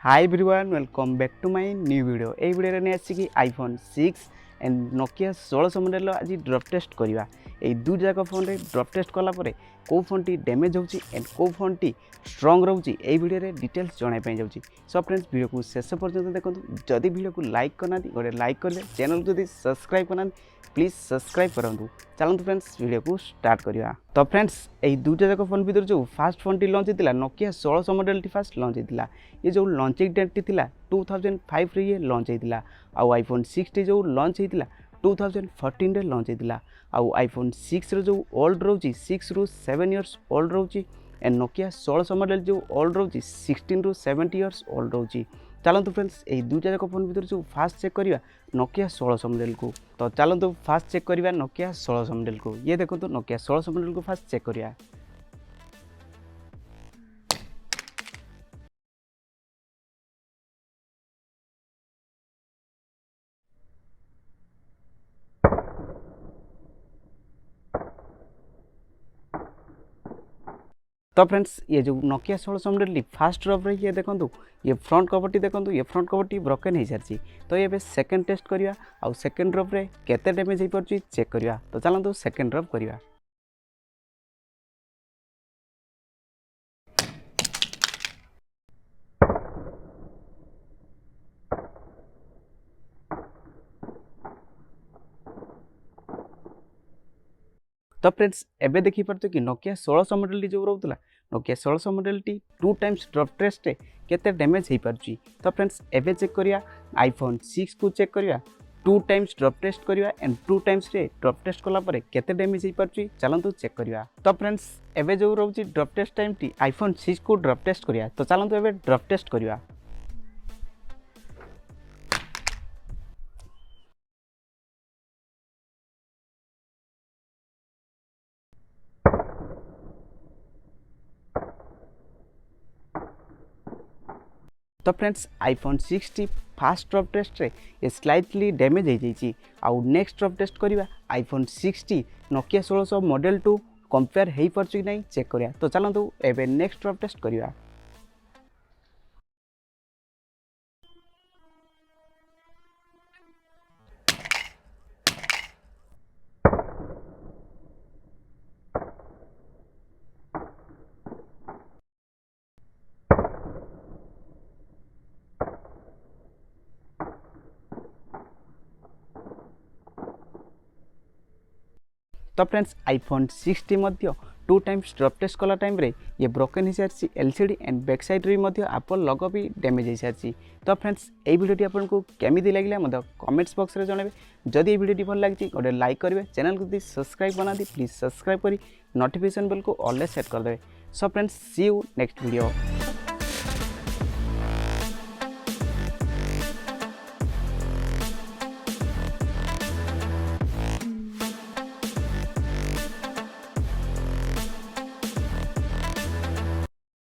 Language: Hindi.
Hi everyone welcome back to my new video. ए वीडियो ने आसी आईफोन 6 एंड नोकिया 1600 मॉडल आज ड्रॉप टेस्ट करवा। ए दु जाक फोन रे ड्रॉप टेस्ट कला परे को फोन टी डैमेज होची एंड को फोन टी स्ट्रांग रहउची ए वीडियो रे डिटेल्स जणाय पय जाउची। सो फ्रेंड्स वीडियो को शेष पर्यंत देखंतु। जदि वीडियो को लाइक करना गोटे लाइक करले, चैनल जदि सब्सक्राइब करना प्लीज सब्सक्राइब करंतु। चलंतु फ्रेंड्स वीडियो को स्टार्ट करिया। तो फ्रेंड्स ए दुटा जाक फोन भीतर जो फास्ट फोन टी लॉन्च हेतिला नोकिया 1600 मॉडल टी फास्ट लॉन्च हेतिला। ये जो लॉन्चिंग डेट टी थिला 2005 रे ये लॉन्च हेतिला। आ आईफोन 6 टी जो लॉन्च हेतिला 2014 रे लॉन्च हेतिला। आ आईफोन 6 रो जो ओल्ड रोची 6 रु 7 इयर्स ओल्ड रोची एंड नोकिया 1600 मॉडल जो ओल्ड रोची 16 रु 70 इयर्स ओल्ड रोची। चलतु फ्रेंड्स ए दुटा जाक फोन भीतर जो फास्ट चेक करिया नोकिया 1600 मॉडल को। तो चलतु फास्ट चेक करिया नोकिया 1600 मॉडल को। ये देखो तो नोकिया 1600 मॉडल को फास्ट चेक करिया। तो फ्रेंड्स ये जो नोकिया 1600 मॉडल फास्ट ड्रॉप रे ये देखो ये फ्रंट कवर टी देखो, ये फ्रंट कवर टी ब्रोकन हो सारी। तो ये सेकंड टेस्ट करिया आ सेकंड ड्रॉप रे केते डैमेज हो परची चेक करिया। तो चलंतु सेकंड ड्रॉप करिया। तो फ्रेंड्स एबे देखि परतो कि नोकिया 1600 मॉडल जो रहउतला नोकिया 1600 मॉडल टी 2 टाइम्स ड्रॉप टेस्ट रे केते डैमेज हो परची। तो फ्रेंड्स एबे चेक करिया आईफोन 6 को चेक करिया 2 टाइम्स ड्रॉप टेस्ट करिया एंड 2 टाइम्स रे ड्रॉप टेस्ट कला परे केते डैमेज हो परची चलंतु चेक करिया। तो फ्रेंड्स एबे जो रहउची ड्रॉप टेस्ट टाइम टी आईफोन 6 को ड्रॉप टेस्ट करिया। तो चलंतु एबे ड्रॉप टेस्ट करिया। तो फ्रेंड्स आईफोन 6 टी फास्ट ड्रॉप टेस्ट रे ये स्लाइटली डैमेज हो जाइए। आउ नेक्स्ट ड्रॉप टेस्ट करिवा आईफोन 6 टी नोकिया 1600 मॉडल टू कंपेयर हो पारछि कि नहीं चेक करिया। तो चलंतु एबे नेक्स्ट ड्रॉप टेस्ट करिवा। तो फ्रेंड्स आईफोन 6 टी मध्य 2 टाइम्स ड्रॉप टेस्ट कला टाइम रे ये ब्रोकन हो सारी। एलसीडी एंड बैक साइड रे मध्य एप्पल लोगो भी डैमेज हो सारी। तो फ्रेंड्स ये वीडियो आपको केमिति लागला मत कमेंट्स बॉक्स रे जणाबे। जदि ये वीडियो भल लागी गोटे लाइक करेंगे, चैनल को सब्सक्राइब बना दी प्लीज सब्सक्राइब करी नोटिफिकेशन बेल को ऑल सेट कर देवे। So friends see you next video.